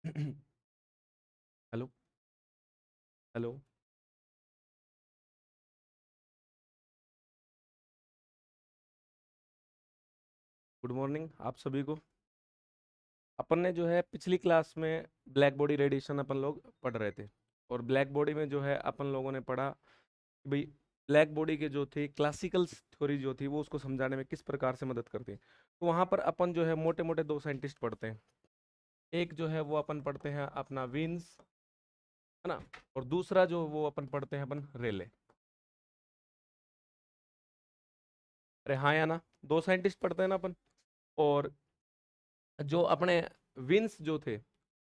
Hello. Hello. Good morning आप सभी को। अपन ने जो है पिछली क्लास में ब्लैक बॉडी रेडिएशन अपन लोग पढ़ रहे थे। और ब्लैक बॉडी में जो है अपन लोगों ने पढ़ा कि भाई ब्लैक बॉडी के जो थे क्लासिकल थ्योरी जो थी वो उसको समझाने में किस प्रकार से मदद करती है। तो वहाँ पर अपन जो है मोटे मोटे दो साइंटिस्ट पढ़ते हैं। एक जो है वो अपन पढ़ते हैं अपना वीन्स, है ना। और दूसरा जो वो अपन पढ़ते हैं अपन रेले। अरे हाँ या ना, दो साइंटिस्ट पढ़ते हैं ना अपन। और जो अपने विंस जो थे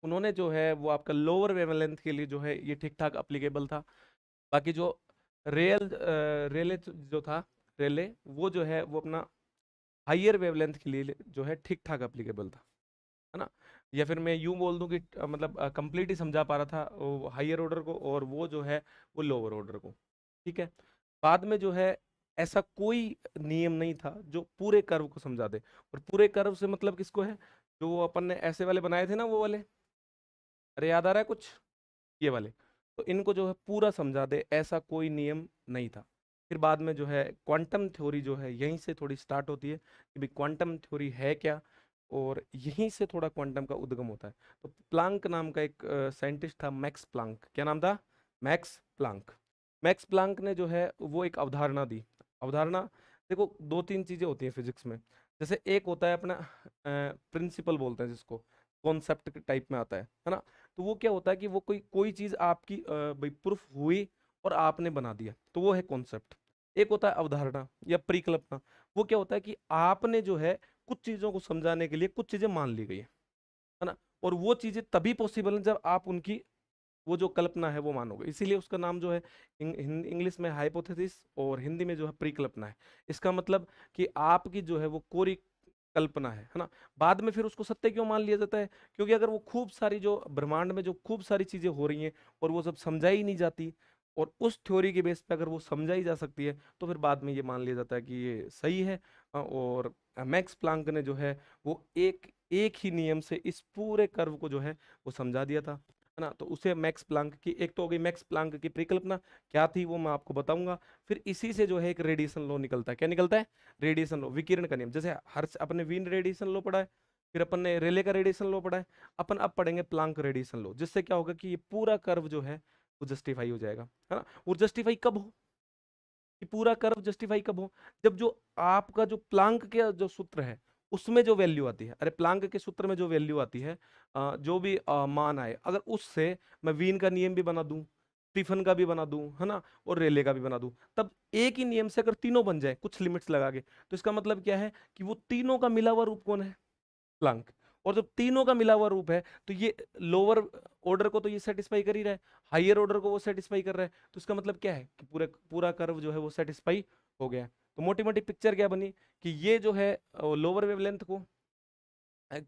उन्होंने जो है वो आपका लोअर वेवलेंथ के लिए जो है ये ठीक ठाक अप्लीकेबल था। बाकी जो रेले जो था, रेले वो जो है वो अपना हाइयर वेवलेंथ के लिए जो है ठीक ठाक अप्लीकेबल था, है ना। या फिर मैं यूं बोल दूं कि मतलब कंप्लीट ही समझा पा रहा था हाइयर ऑर्डर को, और वो जो है वो लोअर ऑर्डर को। ठीक है। बाद में जो है ऐसा कोई नियम नहीं था जो पूरे कर्व को समझा दे। और पूरे कर्व से मतलब किसको है, जो वो अपन ने ऐसे वाले बनाए थे ना, वो वाले, अरे याद आ रहा है कुछ, ये वाले। तो इनको जो है पूरा समझा दे ऐसा कोई नियम नहीं था। फिर बाद में जो है क्वांटम थ्योरी जो है यहीं से थोड़ी स्टार्ट होती है कि भाई क्वांटम थ्योरी है क्या। और यहीं से थोड़ा क्वांटम का उद्गम होता है। तो प्लांक नाम का एक साइंटिस्ट था, मैक्स प्लांक, क्या नाम था, मैक्स प्लांक। मैक्स प्लांक ने जो है वो एक अवधारणा दी। अवधारणा, देखो दो तीन चीजें होती हैं फिजिक्स में। जैसे एक होता है अपना प्रिंसिपल बोलते हैं जिसको, कॉन्सेप्ट टाइप में आता है ना। तो वो क्या होता है कि वो कोई कोई चीज आपकी भाई प्रूफ हुई और आपने बना दिया, तो वो है कॉन्सेप्ट। एक होता है अवधारणा या परिकल्पना। वो क्या होता है कि आपने जो है कुछ चीजों को समझाने के लिए कुछ चीजें मान ली गई है ना। और वो चीजें तभी पॉसिबल है जब आप उनकी वो जो कल्पना है वो मानोगे। इसीलिए उसका नाम जो है इंग्लिश में हाइपोथेसिस और हिंदी में जो है परिकल्पना है। इसका मतलब कि आपकी जो है वो कोरी कल्पना है ना। बाद में फिर उसको सत्य क्यों मान लिया जाता है, क्योंकि अगर वो खूब सारी जो ब्रह्मांड में जो खूब सारी चीजें हो रही हैं और वो सब समझाई नहीं जाती, और उस थ्योरी के बेस पे अगर वो समझाई जा सकती है तो फिर बाद में ये मान लिया जाता है कि ये सही है। और मैक्स प्लांक ने जो है वो एक एक ही नियम से इस पूरे कर्व को जो है वो समझा दिया था, है ना। तो उसे मैक्स प्लांक की, एक तो हो गई मैक्स प्लांक की परिकल्पना, क्या थी वो मैं आपको बताऊंगा। फिर इसी से जो है एक रेडिएशन लॉ निकलता है, क्या निकलता है, रेडिएशन लॉ, विकिरण का नियम। जैसे हर अपने वीन रेडिएशन लॉ पढ़ा है, फिर अपन ने रेले का रेडिएशन लॉ पढ़ा है, अपन अब पढ़ेंगे प्लांक रेडिएशन लॉ, जिससे क्या होगा कि ये पूरा कर्व जो है वो जस्टिफाई हो जाएगा, है ना। और जस्टिफाई कब हो, कि पूरा कर्व जस्टिफाई कब हो, जब जो आपका जो प्लांक के जो सूत्र है उसमें जो वैल्यू आती है, अरे प्लांक के सूत्र में जो वैल्यू आती है, जो भी मान आए, अगर उससे मैं वीन का नियम भी बना दूं, स्टीफन का भी बना दूं, है ना, और रेले का भी बना दूं, तब एक ही नियम से अगर तीनों बन जाए कुछ लिमिट्स लगा के, तो इसका मतलब क्या है कि वो तीनों का मिला हुआ रूप कौन है, प्लैंक। और जब तीनों का मिला हुआ रूप है तो ये लोअर ऑर्डर को तो ये सेटिस्फाई कर ही रहा है, हाइयर ऑर्डर को वो सेटिस्फाई कर रहा है, तो इसका मतलब क्या है कि पूरे पूरा कर्व जो है वो सेटिस्फाई हो गया है। तो मोटी मोटी पिक्चर क्या बनी कि ये जो है लोअर वेवलेंथ को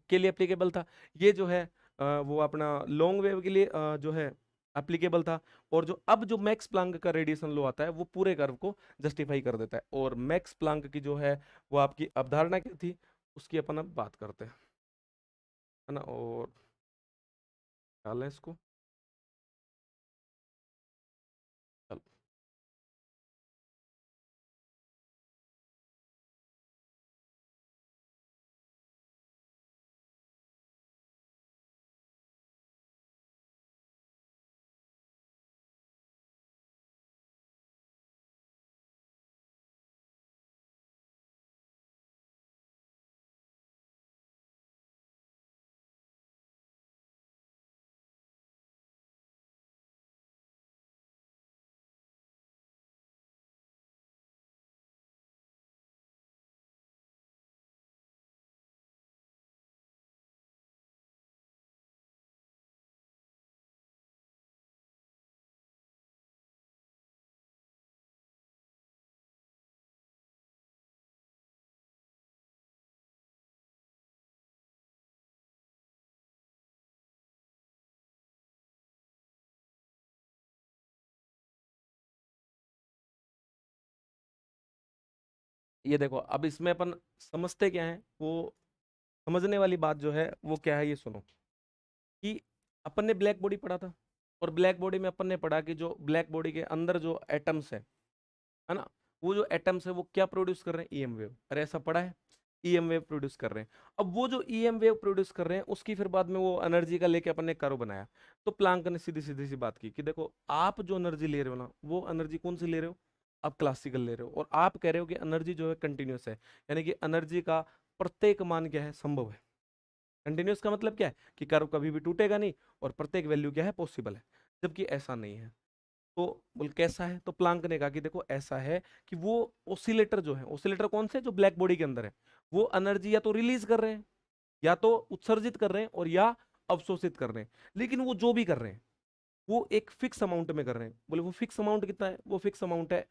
के लिए एप्लीकेबल था, ये जो है वो अपना लॉन्ग वेव के लिए जो है एप्लीकेबल था। और जो अब जो मैक्स प्लांक का रेडिएशन लो आता है वो पूरे कर्व को जस्टिफाई कर देता है। और मैक्स प्लांक की जो है वो आपकी अवधारणा क्या थी, उसकी अपन अब बात करते हैं, है ना। और डालें इसको, चलो। ये देखो अब इसमें अपन समझते क्या है, वो समझने वाली बात जो है वो क्या है ये सुनो, कि अपन ने ब्लैक बॉडी पढ़ा था, और ब्लैक बॉडी में अपन ने पढ़ा कि जो ब्लैक बॉडी के अंदर जो एटम्स है ना, वो जो एटम्स है वो क्या प्रोड्यूस कर रहे हैं, ईएम वेव। अरे ऐसा पढ़ा है, ईएम वेव प्रोड्यूस कर रहे हैं। अब वो जो ईएम वेव प्रोड्यूस कर रहे हैं उसकी फिर बाद में वो एनर्जी का लेके अपन ने कर्व बनाया। तो प्लांक ने सीधी सीधी सी बात की कि देखो आप जो एनर्जी ले रहे हो ना, वो एनर्जी कौन सी ले रहे हो, आप क्लासिकल ले रहे हो, और आप कह रहे हो कि एनर्जी जो है कंटिन्यूस है, यानी कि एनर्जी का प्रत्येक मान क्या है, संभव है। कंटिन्यूस का मतलब क्या है कि कर्व कभी भी टूटेगा नहीं, और प्रत्येक वैल्यू क्या है, पॉसिबल है। जबकि ऐसा नहीं है। तो बोल कैसा है, तो प्लांक ने कहा कि देखो ऐसा है कि वो ओसिलेटर जो है, ओसिलेटर कौन से, जो ब्लैक बॉडी के अंदर है, वो एनर्जी या तो रिलीज कर रहे हैं, या तो उत्सर्जित कर रहे हैं, और या अवशोषित कर रहे हैं। लेकिन वो जो भी कर रहे हैं वो एक फिक्स अमाउंट में कर रहे हैं। बोले वो फिक्स अमाउंट कितना है, वो फिक्स अमाउंट है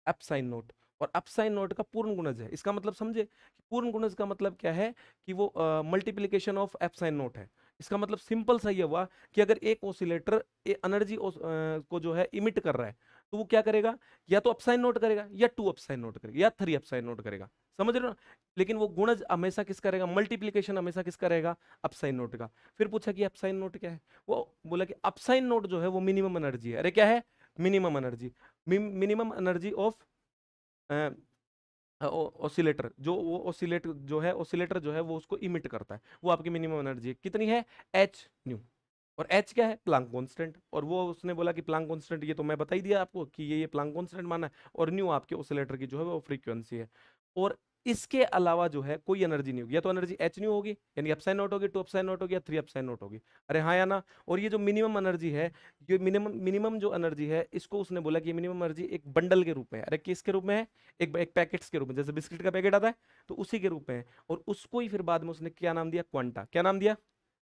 एप्साइन नोट। और एप्साइन नोट का पूर्ण गुणज है। इसका मतलब समझे कि पूर्ण गुणज का मतलब क्या है, कि वो मल्टीप्लीकेशन ऑफ एप्साइन नोट है। इसका मतलब सिंपल सा ये हुआ कि अगर एक ऑसिलेटर एनर्जी को जो है इमिट कर रहा है, तो वो क्या करेगा, या तो अपसाइन नोट करेगा, या टू अपसाइन नोट करेगा, या थ्री अपसाइन नोट करेगा। समझ रहे हो ना। लेकिन वो गुणज हमेशा किसका रहेगा, मल्टीप्लीकेशन हमेशा किसका रहेगा, अपसाइन नोट का। फिर पूछा कि अपसाइन नोट क्या है, वो बोला कि अपसाइन नोट जो है वो मिनिमम एनर्जी है। अरे क्या है, minimum energy. Minimum energy of oscillator, जो वो ऑसिलेट जो है, ऑसिलेटर जो है वो उसको इमिट करता है, वो आपकी मिनिमम एनर्जी कितनी है, एच न्यू। और एच क्या है, प्लांक कांस्टेंट। और वो उसने बोला कि प्लांक कांस्टेंट, ये तो मैं बता ही दिया आपको कि ये प्लांक कांस्टेंट माना है, और न्यू आपके ऑसिलेटर की जो है वो फ्रीक्वेंसी है। और इसके अलावा जो है कोई एनर्जी नहीं होगी, या तो एनर्जी एच न्यू होगी, यानी अपसाइन नोट होगी, टू अपसाइन नोट होगी, या थ्री अपसाइन नोट होगी। अरे हाँ या ना। और ये जो मिनिमम एनर्जी है, ये मिनिमम मिनिमम जो एनर्जी है, इसको उसने बोला कि मिनिमम एनर्जी एक बंडल के रूप में है। अरे किसके रूप में है, एक पैकेट्स के रूप में, जैसे बिस्किट का पैकेट आता है, तो उसी के रूप में है। और उसको ही फिर बाद में उसने क्या नाम दिया, क्वांटा। क्या नाम दिया,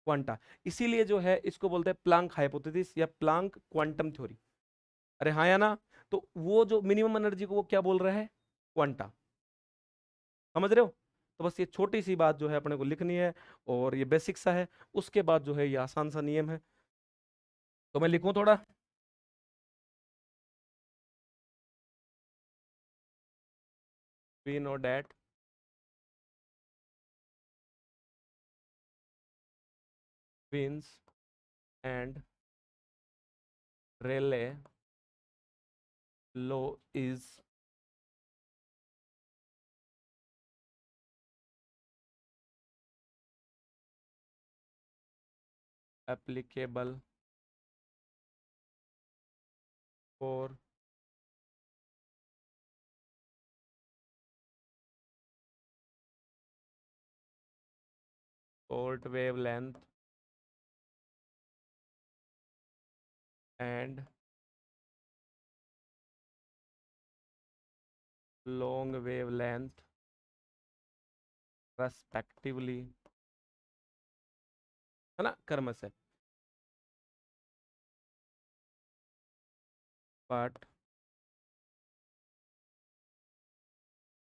क्वांटा। इसीलिए जो है इसको बोलते हैं प्लांक हाइपोथेसिस, या प्लांक क्वांटम थ्योरी। अरे हाँ या ना। तो वो जो मिनिमम एनर्जी को वो क्या बोल रहा है, क्वांटा। समझ रहे हो। तो बस ये छोटी सी बात जो है अपने को लिखनी है, और ये बेसिक सा है। उसके बाद जो है ये आसान सा नियम है। तो मैं लिखूं थोड़ा, we know that Wien's and Rayleigh law is applicable for short wavelength and long wavelength respectively, है ना, कर्म से। but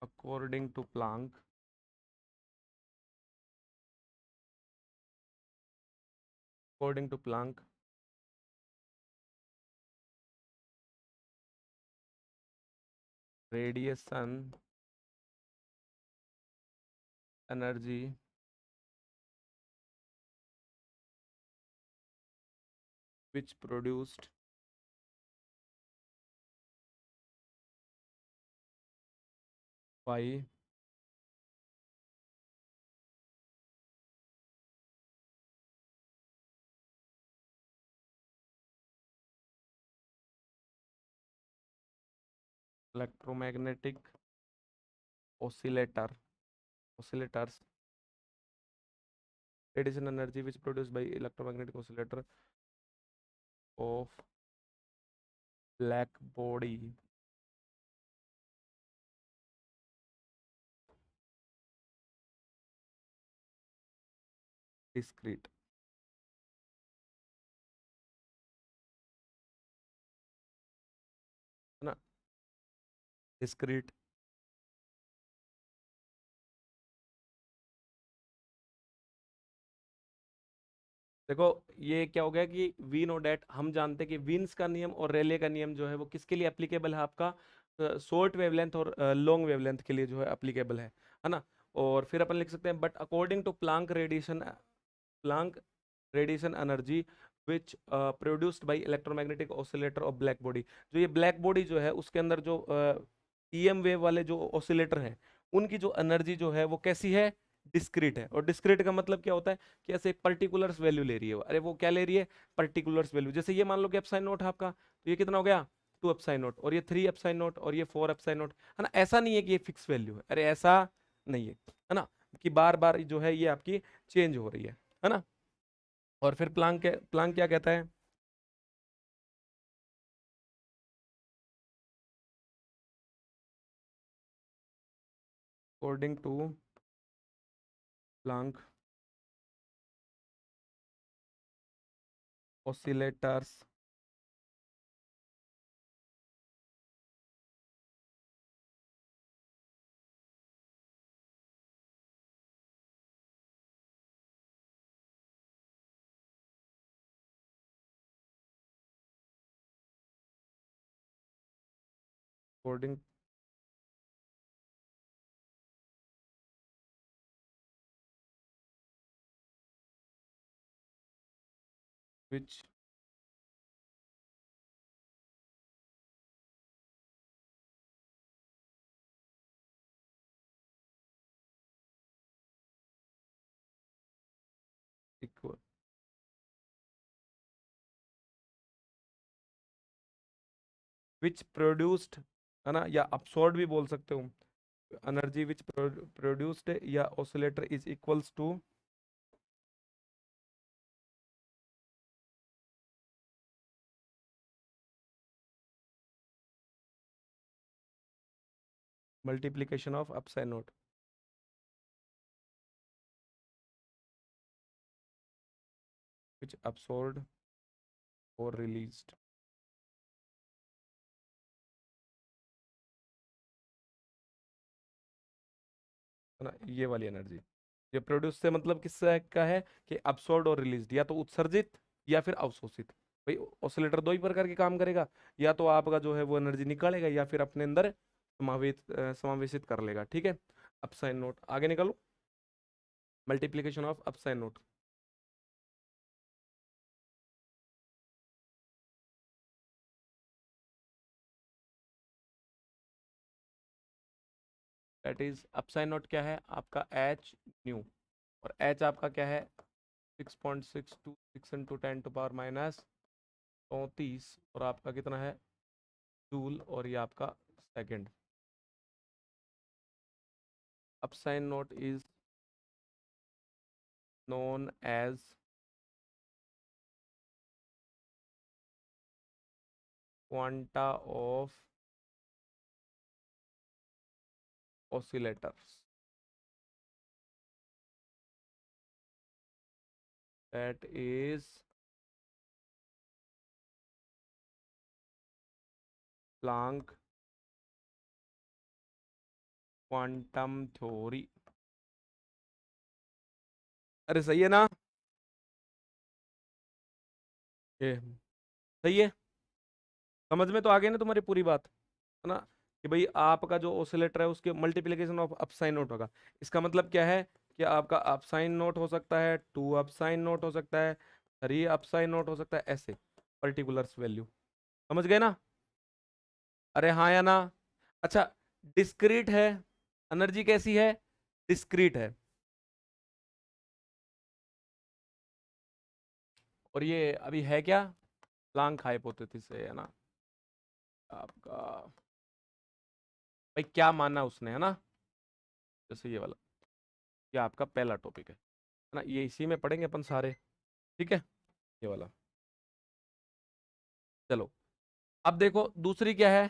according to Planck radiation energy which produced by electromagnetic oscillators, radiation energy which produced by electromagnetic oscillator of black body discrete, है ना, discrete। देखो ये क्या हो गया कि वी नो डेट, हम जानते हैं कि विन्स का नियम और रेले का नियम जो है वो किसके लिए एप्लीकेबल है, आपका शॉर्ट वेवलेंथ और लॉन्ग वेवलेंथ के लिए जो है एप्लीकेबल है ना। और फिर अपन लिख सकते हैं but according to Planck radiation energy which produced by electromagnetic oscillator of black body. जो ये ब्लैक बॉडी जो है उसके अंदर जो ईएम वेव वाले जो ऑसिलेटर हैं उनकी जो एनर्जी जो है वो कैसी है, डिस्क्रीट है। और डिस्क्रीट का मतलब क्या होता है कि ऐसे पर्टिकुलर्स वैल्यू ले रही है वो। अरे वो क्या ले रही है, पर्टिकुलर्स वैल्यू। जैसे ये मान लो कि एप्सिलॉन नॉट है आपका, तो ये कितना हो गया 2 एप्सिलॉन नॉट, और ये 3 एप्सिलॉन नॉट, और ये 4 एप्सिलॉन नॉट, है ना। ऐसा नहीं है कि ये फिक्स वैल्यू है, अरे ऐसा नहीं है ना, कि बार बार जो है ये आपकी चेंज हो रही है ना। और फिर प्लांक क्या कहता है, according to Planck oscillators according which equal which produced, है ना, या absorbed भी बोल सकते हो, एनर्जी विच प्रोड्यूस्ड या oscillator is equals to multiplication of upsilon naught, which absorbed और रिलीज्ड, है ना, ये वाली एनर्जी। ये प्रोड्यूस से मतलब किससे का है कि absorbed और रिलीज्ड, या तो उत्सर्जित या फिर अवशोषित। भाई ऑसिलेटर दो ही प्रकार के काम करेगा, या तो आपका जो है वो एनर्जी निकालेगा या फिर अपने अंदर समावेशित कर लेगा, ठीक है। अपसाइन नोट आगे निकालो, multiplication of upsilon note, that is अपसाइन note क्या है आपका एच न्यू, और एच आपका क्या है 6.626 इंटू 10⁻34, और आपका कितना है जूल, और ये आपका second. Upsilon naught is known as quanta of oscillators that is Planck quantum theory। अरे सही है ना, ये सही है, समझ में तो आ गई ना तुम्हारी पूरी बात, है ना, कि भाई आपका जो ऑसिलेटर है उसके मल्टीप्लिकेशन ऑफ अपसाइन नोट होगा। इसका मतलब क्या है कि आपका अपसाइन नोट हो सकता है, 2 अपसाइन नोट हो सकता है, 3 अपसाइन नोट हो सकता है, ऐसे पर्टिकुलर्स वैल्यू। समझ गए ना, अरे हाँ या ना। अच्छा, डिस्क्रीट है, एनर्जी कैसी है, डिस्क्रीट है। और ये अभी है क्या, प्लांक हाइपोथेसिस है ना आपका। भाई क्या माना उसने, है ना, जैसे ये वाला, ये आपका पहला टॉपिक है ना, ये इसी में पढ़ेंगे अपन सारे, ठीक है, ये वाला। चलो अब देखो दूसरी क्या है,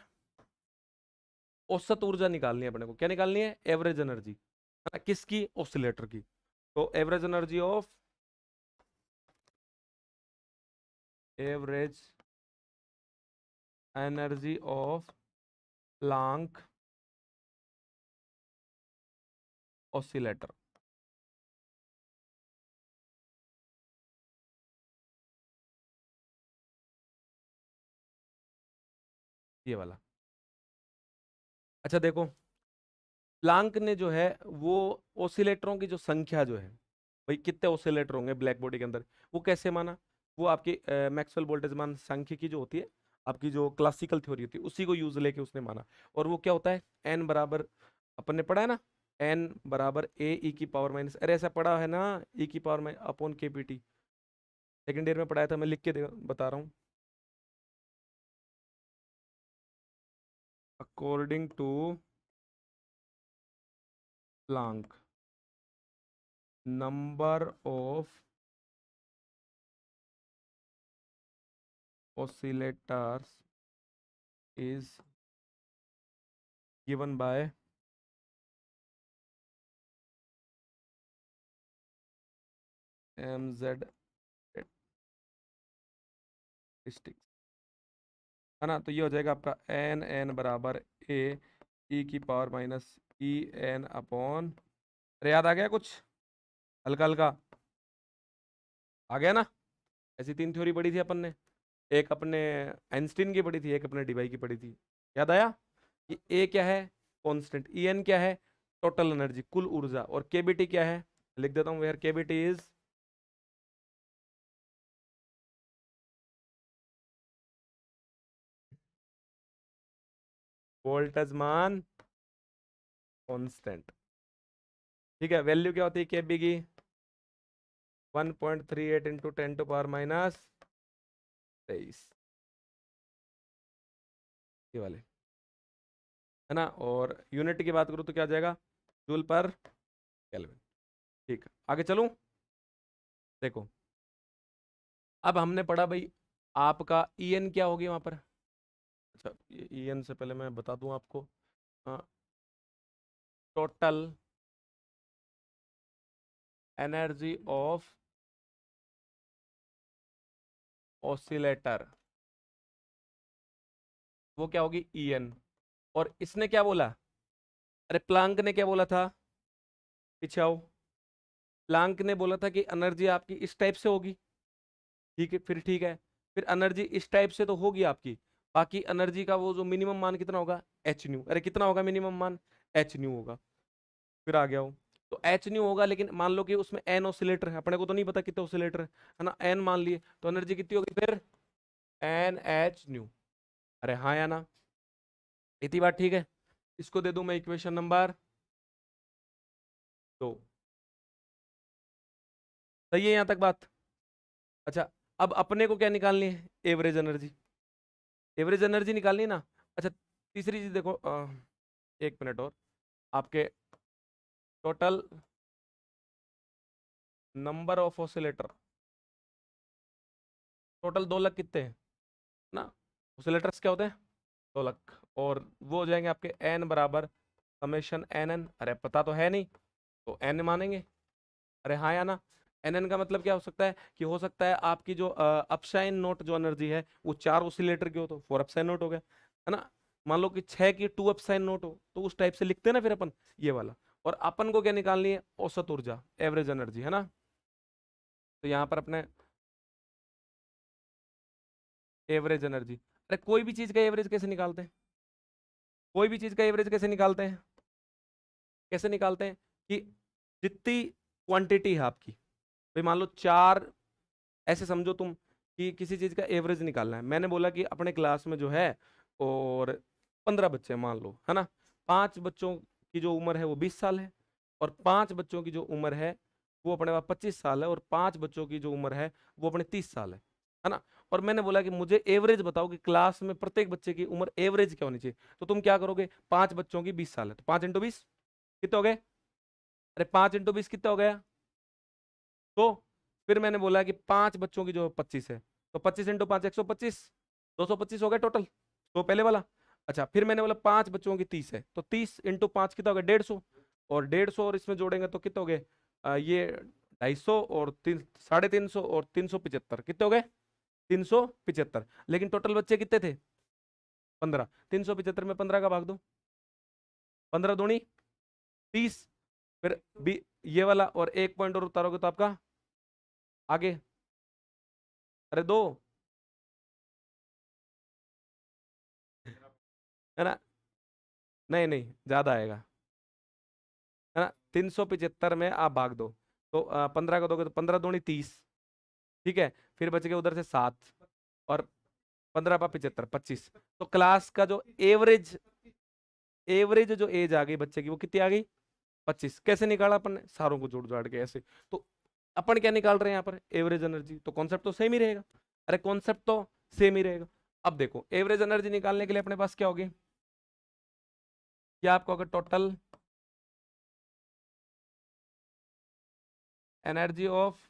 औसत ऊर्जा निकालनी है अपने को। क्या निकालनी है, एवरेज एनर्जी, है ना, किसकी, ऑसिलेटर की। तो average energy of Planck oscillator, ये वाला। अच्छा देखो, प्लांक ने जो है वो ऑसिलेटरों की जो संख्या जो है, भाई कितने ऑसिलेटर होंगे ब्लैक बॉडी के अंदर, वो कैसे माना। वो आपकी मैक्सवेल बोल्ट्जमान सांख्यिकी जो होती है, आपकी जो क्लासिकल थ्योरी होती है, उसी को यूज लेके उसने माना। और वो क्या होता है, एन बराबर, अपन ने पढ़ा है ना, एन बराबर ए ई की पावर माइनस, अरे ऐसा पढ़ा है ना, ई की पावर में अपॉन के पी टी, सेकेंड ईयर में पढ़ाया था, मैं लिख के बता रहा हूँ। According to Planck, number of oscillators is given by mz स्टिक्स, है ना। तो ये हो जाएगा आपका एन एन बराबर ए ई की power minus E N upon, अरे याद आ गया कुछ, हल्का हल्का आ गया ना। ऐसी तीन थ्योरी पढ़ी थी अपन ने, एक अपने आइंस्टीन की पढ़ी थी, एक अपने डीबाई की पढ़ी थी, याद आया। ये ए क्या है, कांस्टेंट, ई एन क्या है, टोटल एनर्जी, कुल ऊर्जा, और केबीटी क्या है, लिख देता हूँ, where KBT is Boltzmann constant. ठीक है, वैल्यू क्या होती है केबी की, 1.38 इंटू 10⁻23, ये वाले, है ना। और यूनिट की बात करूँ तो क्या आ जाएगा, जूल पर केल्विन। ठीक है, आगे चलूं। देखो, अब हमने पढ़ा भाई आपका ई एन क्या होगी वहां पर। अच्छा, ई एन से पहले मैं बता दूं आपको, टोटल एनर्जी ऑफ ऑसिलेटर, वो क्या होगी, ई एन। और इसने क्या बोला, अरे प्लांक ने क्या बोला था, पीछे आओ, प्लांक ने बोला था कि एनर्जी आपकी इस टाइप से होगी। ठीक है, फिर ठीक है, फिर एनर्जी इस टाइप से तो होगी आपकी, बाकी एनर्जी का वो जो मिनिमम मान कितना होगा, एच न्यू, अरे कितना होगा मिनिमम मान, एच न्यू होगा। फिर आ गया हो, तो एच न्यू होगा, लेकिन मान लो कि उसमें एन ऑसिलेटर है, अपने को तो नहीं पता कितने ऑसिलेटर है ना, एन मान लिए, तो एनर्जी कितनी होगी फिर, एन एच न्यू। अरे हाँ या ना, इतनी बात ठीक है। इसको दे दूं मैं इक्वेशन नंबर 2, सही है यहाँ तक बात। अच्छा, अब अपने को क्या निकालनी है, एवरेज एनर्जी, एवरेज एनर्जी निकालनी है ना। अच्छा, तीसरी चीज देखो, एक मिनट और, आपके total number of oscillator, total 2 lakh कितने हैं ना, ऑसिलेटर्स क्या होते हैं, 2 लाख, और वो हो जाएंगे आपके एन बराबर समेशन एन एन, अरे पता तो है नहीं, तो एन मानेंगे। अरे हाँ या ना, एन एन का मतलब क्या हो सकता है, कि हो सकता है आपकी जो अपसाइन नोट जो एनर्जी है वो 4 ऑसिलेटर की हो तो 4 अपसाइन नोट हो गया, है ना। मान लो कि 6 की 2 अपसाइन नोट हो, तो उस टाइप से लिखते हैं ना फिर अपन, ये वाला। और अपन को क्या निकालनी है, औसत ऊर्जा, एवरेज एनर्जी, है ना। तो यहाँ पर अपने एवरेज एनर्जी, अरे कोई भी चीज का एवरेज कैसे निकालते हैं, कोई भी चीज का एवरेज कैसे निकालते हैं, कैसे निकालते हैं, कि जितनी क्वांटिटी है आपकी, भाई मान लो 4, ऐसे समझो तुम कि किसी चीज का एवरेज निकालना है, मैंने बोला कि अपने क्लास में जो है, और 15 बच्चे मान लो, है ना, 5 बच्चों की जो उम्र है वो 20 साल है, और 5 बच्चों की जो उम्र है वो अपने पास 25 साल है, और 5 बच्चों की जो उम्र है वो अपने 30 साल है ना। और मैंने बोला कि मुझे एवरेज बताओ कि क्लास में प्रत्येक बच्चे की उम्र एवरेज क्या होनी चाहिए, तो तुम क्या करोगे, 5 बच्चों की 20 साल है, तो 5 × 20 कितने हो गए, अरे 5 × 20 कितना हो गया, तो फिर मैंने बोला कि 5 बच्चों की जो 25 है, तो 25 × 5 125, 225 हो गया टोटल, तो पहले वाला। अच्छा, फिर मैंने बोला 5 बच्चों की 30 है, तो 30 × 5 कितना हो गया, 150, और 150 और इसमें जोड़ेंगे तो कितने हो गए, ये 250 और 350 और 375 कितने हो गए, 375। लेकिन टोटल बच्चे कितने थे, 15, 375 में 15 का भाग दो, 15 दूनी 30, फिर ये वाला, और एक पॉइंट और उतारोगे तो आपका आगे, अरे दो, है ना, नहीं नहीं ज्यादा आएगा, है ना, 375 में आप भाग दो, तो 15 का दोगे तो 15 दूनी 30, ठीक है, फिर बच गए उधर से 7 और 15 पर 75, 25। तो क्लास का जो एवरेज एवरेज जो एज आ गई बच्चे की वो कितनी आ गई? 25। कैसे निकाला अपन ने? सारों को जोड़ जाड़ के ऐसे। तो अपन क्या निकाल रहे हैं यहाँ पर? Average energy. तो कॉन्सेप्ट तो सेम ही रहेगा। अरे कॉन्सेप्ट तो सेम ही रहेगा। अब देखो एवरेज एनर्जी निकालने के लिए अपने पास क्या होगी? क्या आपको अगर total energy of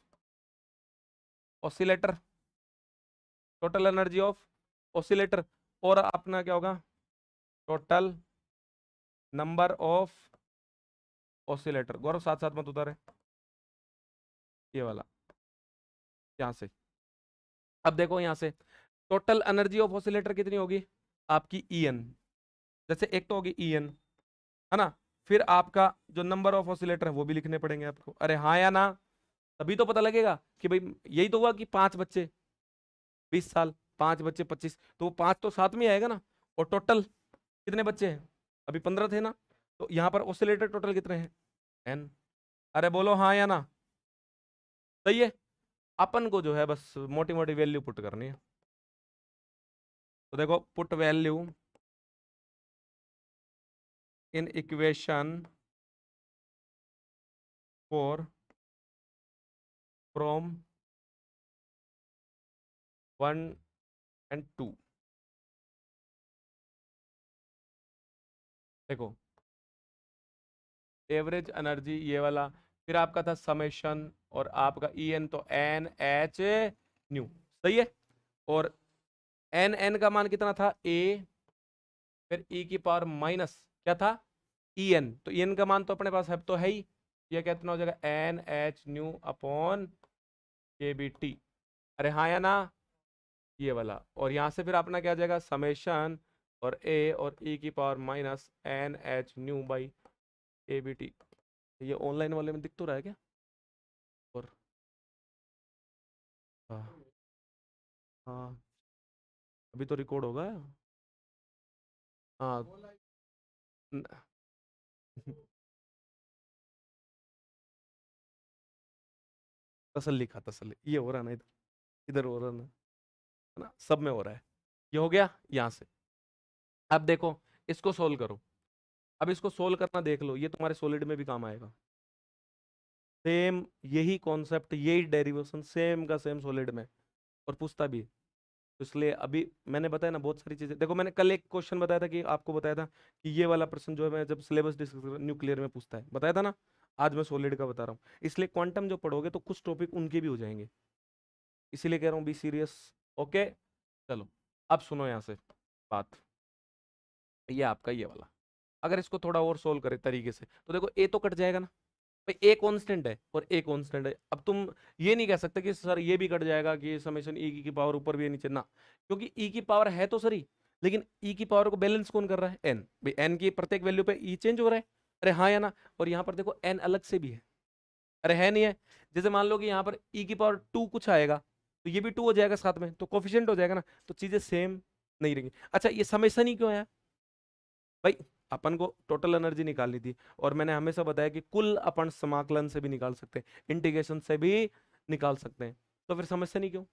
oscillator, total energy of oscillator, और अपना क्या होगा? Total number of oscillator. Gaurav साथ साथ मत उतारे, ये वाला यहाँ से। अब देखो यहाँ से टोटल एनर्जी ऑफ ऑसिलेटर कितनी होगी आपकी? En। जैसे एक तो होगी En, है ना? फिर आपका जो नंबर ऑफ ऑसिलेटर है वो भी लिखने पड़ेंगे आपको। अरे हाँ या ना? तभी तो पता लगेगा कि भाई यही तो हुआ कि 5 बच्चे 20 साल, 5 बच्चे 25, तो वो 5 तो साथ में ही आएगा ना। और टोटल कितने बच्चे हैं? अभी 15 थे ना। तो यहाँ पर ऑसिलेटर टोटल कितने हैं? n। अरे बोलो हाँ या ना? सही है। अपन को जो है बस मोटी मोटी वैल्यू पुट करनी है। तो देखो put value in equation for from 1 and 2। देखो एवरेज एनर्जी ये वाला, फिर आपका था समेशन, और आपका En तो NH सही है। और एन का मान कितना था? A, फिर E की पावर माइनस क्या था? En। तो En का मान तो अपने पास है तो है ही। ये कितना हो जाएगा? NH upon KBT। अरे हाँ या ना? ये वाला। और यहाँ से फिर अपना क्या आ जाएगा? समेशन और A और E की power minus NH by KBT। ये ऑनलाइन वाले में दिख तो रहा है क्या? और हाँ हाँ, अभी तो रिकॉर्ड होगा। हाँ न- तसल्ली खा तसल्ली, ये हो रहा है ना इधर, इधर हो रहा है ना, सब में हो रहा है। ये हो गया यहाँ से। अब देखो इसको सोल्व करो। अब इसको सोल्व करना देख लो, ये तुम्हारे सॉलिड में भी काम आएगा। सेम यही कॉन्सेप्ट, यही डेरिवेशन सेम का सेम सॉलिड में, और पूछता भी है। तो इसलिए अभी मैंने बताया ना बहुत सारी चीजें। देखो मैंने कल एक क्वेश्चन बताया था, कि आपको बताया था कि ये वाला प्रश्न जो है मैं जब सिलेबस डिस्कस न्यूक्लियर में पूछता है, बताया था ना। आज मैं सॉलिड का बता रहा हूँ। इसलिए क्वांटम जो पढ़ोगे तो कुछ टॉपिक उनके भी हो जाएंगे, इसीलिए कह रहा हूँ बी सीरियस। ओके चलो, अब सुनो यहाँ से बात। ये आपका ये वाला, अगर इसको थोड़ा और सोल्व करे तरीके से, तो देखो ए तो कट जाएगा ना भाई। ए कांस्टेंट है और ए कांस्टेंट है। अब तुम ये नहीं कह सकते कि सर ये भी कट जाएगा, कि समेशन ई की पावर ऊपर भी है नीचे ना, क्योंकि ई की पावर है तो सही, लेकिन ई की पावर को बैलेंस कौन कर रहा है? एन। भाई एन की प्रत्येक वैल्यू पे ई चेंज हो रहा है। अरे हाँ या ना? और यहाँ पर देखो एन अलग से भी है। अरे है नहीं है? जैसे मान लो कि यहाँ पर ई की पावर 2 कुछ आएगा, तो ये भी 2 हो जाएगा साथ में, तो कोफिशिएंट हो जाएगा ना। तो चीजें सेम नहीं रहेंगी। अच्छा ये समेशन ही क्यों आया भाई? अपन को टोटल एनर्जी निकालनी थी, और मैंने हमेशा बताया कि कुल अपन समाकलन से भी निकाल सकते हैं, इंटीग्रेशन से भी निकाल सकते हैं। तो फिर समस्या नहीं क्यों?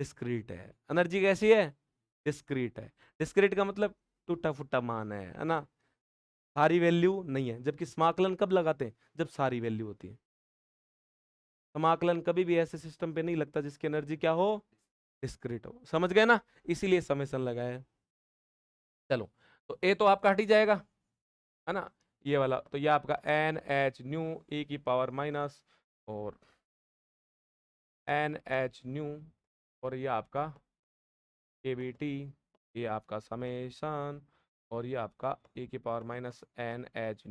डिस्क्रीट है एनर्जी। कैसी है? डिस्क्रीट है। डिस्क्रीट का मतलब टूटा फूटा मान है ना? सारी वैल्यू नहीं है। जबकि समाकलन कब लगाते हैं? जब सारी वैल्यू होती है। समाकलन कभी भी ऐसे सिस्टम पे नहीं लगता जिसकी एनर्जी क्या हो? डिस्क्रीट हो। समझ गए ना? इसीलिए समेसन लगाया है। चलो, तो ए तो आपका हट ही जाएगा, है ना? ये वाला तो ये आपका NH e की पावर माइनस, और NH और ये आपका KBT, ये आपका समेशन, और ये आपका e की पावर माइनस NH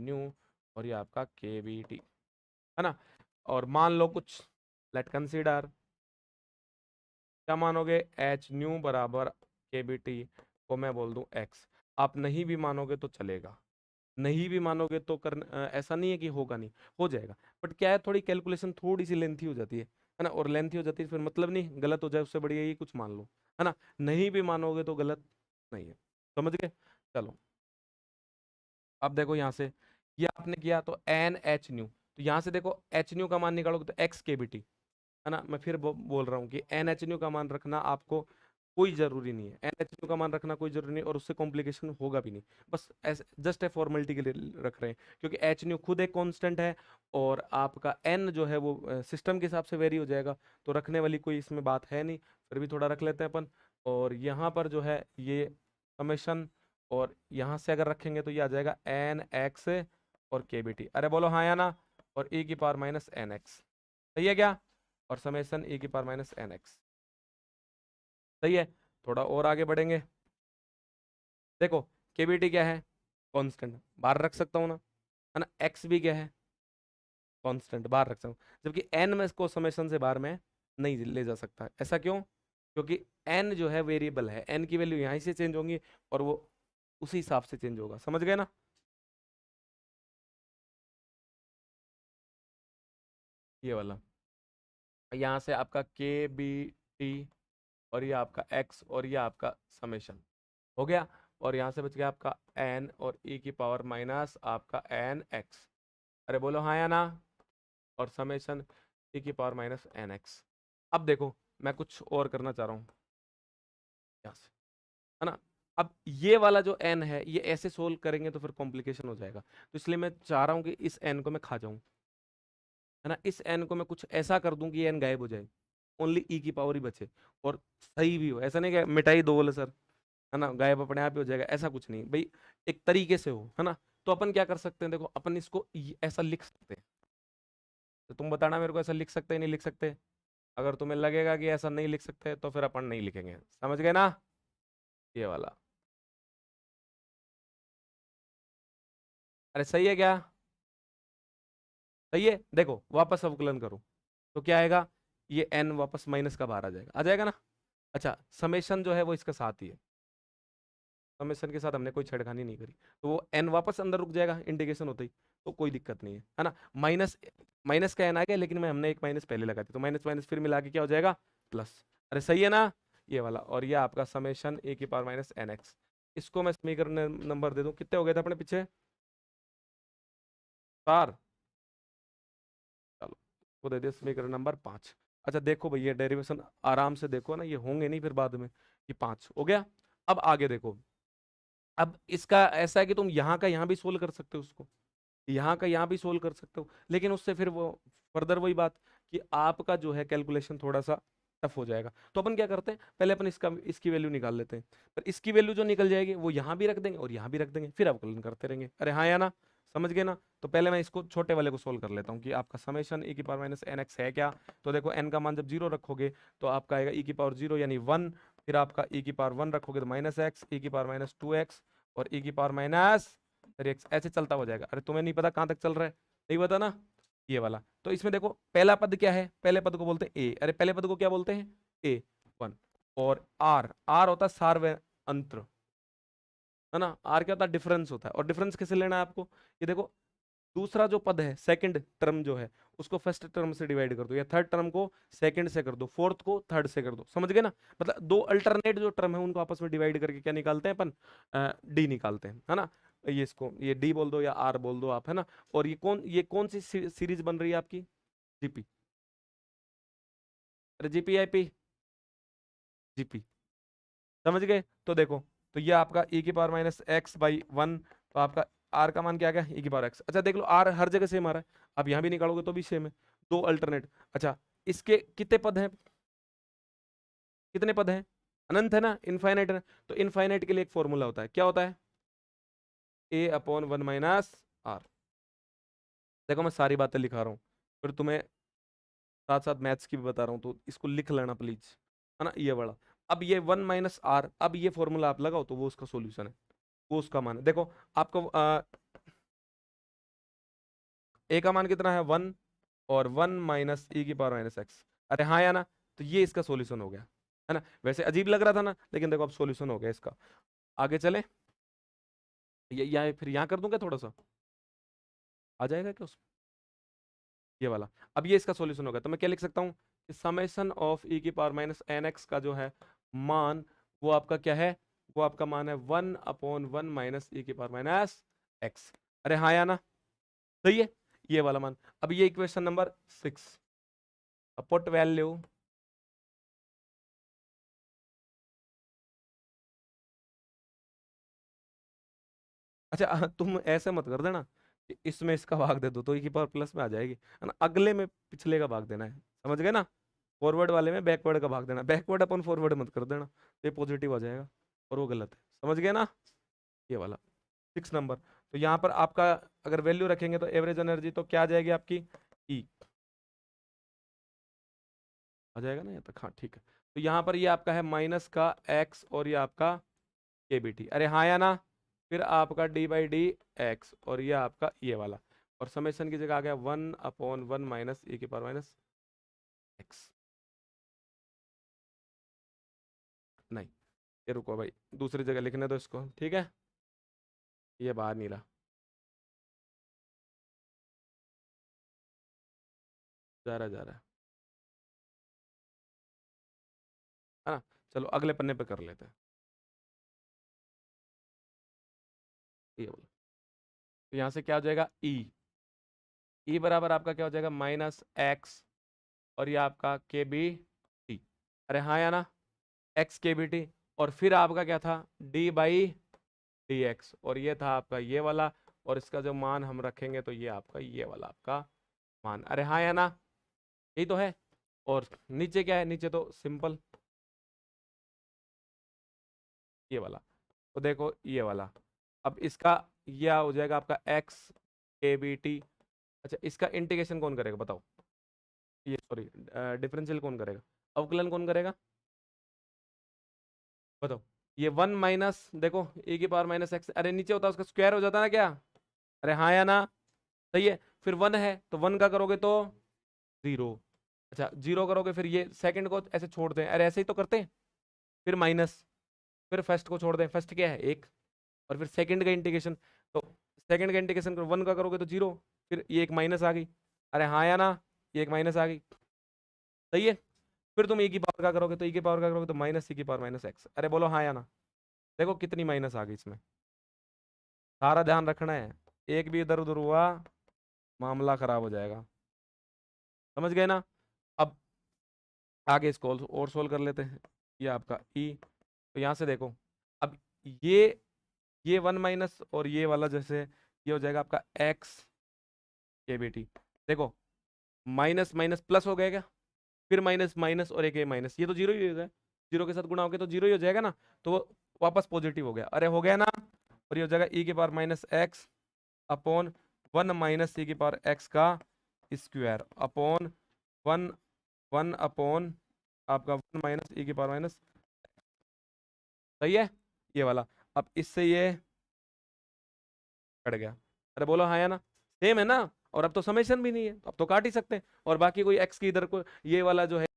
और ये आपका KBT, है ना? और मान लो कुछ, लेट कंसीडर, क्या मानोगे? H बराबर KBT को मैं बोल दूं x। आप नहीं भी मानोगे तो चलेगा, नहीं भी मानोगे तो ऐसा नहीं है कि होगा नहीं, हो जाएगा। बट क्या है, थोड़ी कैलकुलेशन थोड़ी सी लेंथी हो जाती है ना? और लेंथी हो जाती है फिर मतलब नहीं, गलत हो जाए उससे बढ़िया ये कुछ मान लो, है ना? नहीं भी मानोगे तो गलत नहीं है। समझ गए? चलो अब देखो यहाँ से, ये आपने किया तो NH तो यहाँ से देखो एच न्यू का मान निकालोगे तो एक्स के बी टी, है ना। मैं फिर बोल रहा हूँ कि एन एच न्यू का मान रखना आपको कोई जरूरी नहीं है, एन एच न्यू का मान रखना कोई जरूरी नहीं, और उससे कॉम्प्लिकेशन होगा भी नहीं। बस ऐसे जस्ट है फॉर्मेलिटी के लिए रख रहे हैं, क्योंकि एच न्यू खुद एक कांस्टेंट है, और आपका एन जो है वो सिस्टम के हिसाब से वेरी हो जाएगा, तो रखने वाली कोई इसमें बात है नहीं, फिर भी थोड़ा रख लेते हैं अपन। और यहाँ पर जो है ये समेशन, और यहाँ से अगर रखेंगे तो ये आ जाएगा एन एक्स और के बी टी, अरे बोलो हाँ या ना, और e की पावर माइनस एन एक्स, सही है क्या, और समेशन e की पावर माइनस एन एक्स, सही है। थोड़ा और आगे बढ़ेंगे, देखो केबीटी क्या है, कांस्टेंट, बाहर रख सकता हूँ ना, है ना। एक्स भी क्या है, कांस्टेंट, बाहर रख सकता हूँ, जबकि एन में इसको समेशन से बाहर में नहीं ले जा सकता, ऐसा क्यों, क्योंकि एन जो है वेरिएबल है, एन की वैल्यू यहीं से चेंज होंगी, और वो उसी हिसाब से चेंज होगा, समझ गए ना। ये वाला, यहाँ से आपका के बी टी, और ये आपका एक्स, और ये आपका समेशन हो गया, और यहाँ से बच गया आपका एन और e की पावर माइनस आपका एन एक्स, अरे बोलो हाँ या ना, और समेशन e की पावर माइनस एन एक्स। अब देखो मैं कुछ और करना चाह रहा हूँ यहाँ से, है ना। अब ये वाला जो n है ये ऐसे सोल्व करेंगे तो फिर कॉम्प्लिकेशन हो जाएगा, तो इसलिए मैं चाह रहा हूँ कि इस n को मैं खा जाऊं, है ना। इस n को मैं कुछ ऐसा कर दूं कि ये n गायब हो जाए, ओनली e की पावर ही बचे, और सही भी हो, ऐसा नहीं कि मिटाई दो बोले सर, है ना, गायब अपने आप ही हो जाएगा, ऐसा कुछ नहीं भाई, एक तरीके से हो, है ना। तो अपन क्या कर सकते हैं, देखो अपन इसको ऐसा लिख सकते हैं, तो तुम बताना मेरे को ऐसा लिख सकते हैं नहीं लिख सकते, अगर तुम्हें लगेगा कि ऐसा नहीं लिख सकते तो फिर अपन नहीं लिखेंगे, समझ गए ना, ये वाला, अरे सही है क्या, सही है। देखो वापस अवकलन करो तो क्या आएगा, ये n वापस माइनस का बाहर आ जाएगा ना। अच्छा समेशन जो है वो इसका साथ ही है, समेशन के साथ हमने कोई छेड़खानी नहीं करी, तो वो n वापस अंदर रुक जाएगा इंटीग्रेशन होते ही, तो कोई दिक्कत नहीं है ना। माइनस माइनस का n आ गया, लेकिन मैं हमने एक माइनस पहले लगा दी, तो माइनस माइनस फिर मिला के क्या हो जाएगा, प्लस, अरे सही है ना, ये वाला। और ये आपका समेशन ए की पावर माइनस एन एक्स, इसको मैं समीकरण नंबर दे दूं, कितने हो गए थे अपने पीछे, 4, चलो वो दे दिया समीकरण नंबर 5। अच्छा देखो भैया डेरिवेशन आराम से देखो ना, ये होंगे नहीं फिर बाद में, ये 5 हो गया। अब आगे देखो, अब इसका ऐसा है कि तुम यहाँ का यहाँ भी सोल्व कर सकते हो उसको, यहाँ का यहाँ भी सोल्व कर सकते हो, लेकिन उससे फिर वो फर्दर वही बात कि आपका जो है कैलकुलेशन थोड़ा सा टफ हो जाएगा। तो अपन क्या करते हैं, पहले अपन इसकी वैल्यू निकाल लेते हैं, पर इसकी वैल्यू जो निकल जाएगी वो यहाँ भी रख देंगे और यहाँ भी रख देंगे, फिर अवकलन करते रहेंगे, अरे हाँ या ना, समझ गए ना। तो पहले मैं इसको छोटे वाले को सोल्व कर लेता हूँ कि आपका समेशन e की पावर माइनस एन एक्स है क्या। तो देखो n का मान जब 0 रखोगे तो आपका आएगा e की पावर 0 यानी 1, फिर आपका e की पावर 1 रखोगे तो माइनस एक्स, e की पावर माइनस 2x, और e की पावर माइनस 3x, ऐसे चलता हो जाएगा। अरे तुम्हें नहीं पता कहाँ तक चल रहा है, नहीं पता ना, ये वाला। तो इसमें देखो पहला पद क्या है, पहले पद को बोलते हैं ए, अरे पहले पद को क्या बोलते हैं, ए 1, और आर, आर होता है सार्वय अंतर, है ना, आर क्या होता है, डिफरेंस होता है, और डिफरेंस कैसे लेना है आपको, ये देखो दूसरा जो पद है सेकंड टर्म जो है उसको फर्स्ट टर्म से डिवाइड कर दो, या थर्ड टर्म को सेकंड से कर दो, फोर्थ को थर्ड से कर दो, समझ गए ना। मतलब दो अल्टरनेट जो टर्म है उनको आपस में डिवाइड करके क्या निकालते हैं अपन, डी निकालते हैं, है ना। ये इसको ये डी बोल दो या आर बोल दो आप, है ना। और ये कौन सी सीरीज बन रही है आपकी, जीपी, अरे जीपी आईपी, जीपी, समझ गए। तो देखो, तो ये आपका e की पावर माइनस एक्स बाई 1, तो आपका r का मान क्या आ गया, e की पावर x। अच्छा देख लो r हर जगह सेम आ रहा है, अब यहाँ भी निकालोगे तो भी सेम है, दो अल्टरनेट। अच्छा इसके कितने पद हैं, कितने पद हैं, अनंत है ना, इनफाइनाइट है। तो इनफाइनाइट के लिए एक फॉर्मूला होता है, क्या होता है, a अपॉन 1 माइनस आर। देखो मैं सारी बातें लिखा रहा हूँ, फिर तुम्हें साथ साथ मैथ्स की भी बता रहा हूँ, तो इसको लिख लेना प्लीज, है ना, ये बड़ा। अब ये 1 माइनस आर, अब ये फॉर्मूला आप लगाओ तो वो उसका सोल्यूशन है, वो उसका मान है। देखो आपको ए का मान कितना है 1, और 1 माइनस ई की पावर माइनस एक्स, अरे हाँ या ना। तो ये इसका सॉल्यूशन हो गया, है ना। वैसे अजीब लग रहा था ना, लेकिन देखो अब सॉल्यूशन हो गया इसका। आगे चले, ये फिर यहाँ कर दूं क्या, थोड़ा सा आ जाएगा क्या उसमें, ये वाला। अब ये इसका सॉल्यूशन होगा, तो मैं क्या लिख सकता हूँ कि समेशन ऑफ ई की पावर माइनस एन एक्स का जो है मान, वो आपका क्या है, वो आपका मान है 1 अपॉन 1 माइनस ई की पावर माइनस एक्स, अरे हाँ या ना, सही है। ये वाला मान। अब ये इक्वेशन नंबर 6, पुट वैल्यू अच्छा तुम ऐसे मत कर देना कि इसमें इसका भाग दे दो तो e की पावर प्लस में आ जाएगी, है ना, अगले में पिछले का भाग देना है, समझ गए ना, फॉरवर्ड वाले में बैकवर्ड का भाग देना, बैकवर्ड अपन फॉरवर्ड मत कर देना, तो ये पॉजिटिव आ जाएगा और वो गलत है, समझ गए ना, ये वाला 6 नंबर। तो यहाँ पर आपका अगर वैल्यू रखेंगे तो एवरेज एनर्जी तो क्या आ जाएगी आपकी, ई आ जाएगा ना यहाँ तक, हाँ ठीक है। तो यहाँ पर ये आपका है माइनस का एक्स और ये आपका के बी टी, अरे हाँ या ना, फिर आपका डी बाई डी एक्स और ये आपका ये वाला, और समेशन की जगह आ गया 1/1 माइनस e की पावर माइनस एक्स। नहीं, ये रुको भाई, दूसरी जगह लिखने दो इसको, ठीक है, ये बाहर नहीं रहा, जा रहा है ना, चलो अगले पन्ने पे कर लेते हैं, ये बोलो। तो यहाँ से क्या हो जाएगा, ई बराबर आपका क्या हो जाएगा, माइनस एक्स और ये आपका के बी टी, अरे हाँ या ना, एक्स के बी टी, और फिर आपका क्या था, डी बाई डी एक्स, और ये था आपका ये वाला, और इसका जो मान हम रखेंगे तो ये आपका ये वाला आपका मान, अरे हाँ या ना, यही तो है। और नीचे क्या है, नीचे तो सिंपल ये वाला, तो देखो ये वाला, अब इसका यह हो जाएगा आपका एक्स के बी टी, अच्छा इसका इंटीग्रेशन कौन करेगा बताओ, ये सॉरी डिफरेंशियल कौन करेगा, अवकलन कौन करेगा बताओ, ये 1 - देखो e की पावर माइनस एक्स, अरे नीचे होता उसका स्क्वायर हो जाता ना क्या, अरे हाँ या ना, सही है, फिर 1 है तो 1 का करोगे तो 0, अच्छा 0 करोगे फिर ये सेकंड को ऐसे छोड़ दें, अरे ऐसे ही तो करते हैं, फिर माइनस, फिर फर्स्ट को छोड़ दें, फर्स्ट क्या है 1, और फिर सेकंड का इंटीग्रेशन, तो सेकंड का इंटीग्रेशन 1 का करोगे तो 0, फिर ये एक माइनस आ गई, अरे हाँ या ना, ये एक माइनस आ गई, सही है, फिर तुम e की पावर का करोगे तो e की पावर का करोगे तो माइनस e की पावर माइनस एक्स, अरे बोलो हाँ या ना, देखो कितनी माइनस आ गई इसमें, सारा ध्यान रखना है, एक भी इधर उधर हुआ मामला खराब हो जाएगा, समझ गए ना। अब आगे इसको और सोल्व कर लेते हैं, ये आपका ई, तो यहाँ से देखो, अब ये 1 माइनस और ये वाला जैसे ये हो जाएगा आपका एक्स के बी टी, देखो माइनस माइनस प्लस हो गया क्या, फिर माइनस माइनस और एक ये माइनस, ये तो जीरो ही हो जाएगा, जीरो के साथ गुणा हो गया तो जीरो ही हो जाएगा ना, तो वो वापस पॉजिटिव हो गया, अरे हो गया ना, और ये हो जाएगा e की power minus x upon 1 minus e की पावर एक्स का स्क्वायर अपॉन 1 1 अपॉन आपका 1 माइनस e की पावर माइनस, सही है, ये वाला, अब इससे ये कट गया, अरे बोलो हाँ या ना, सेम है ना, और अब तो समेशन भी नहीं है, अब तो काट ही सकते हैं, और बाकी कोई एक्स की इधर को ये वाला जो है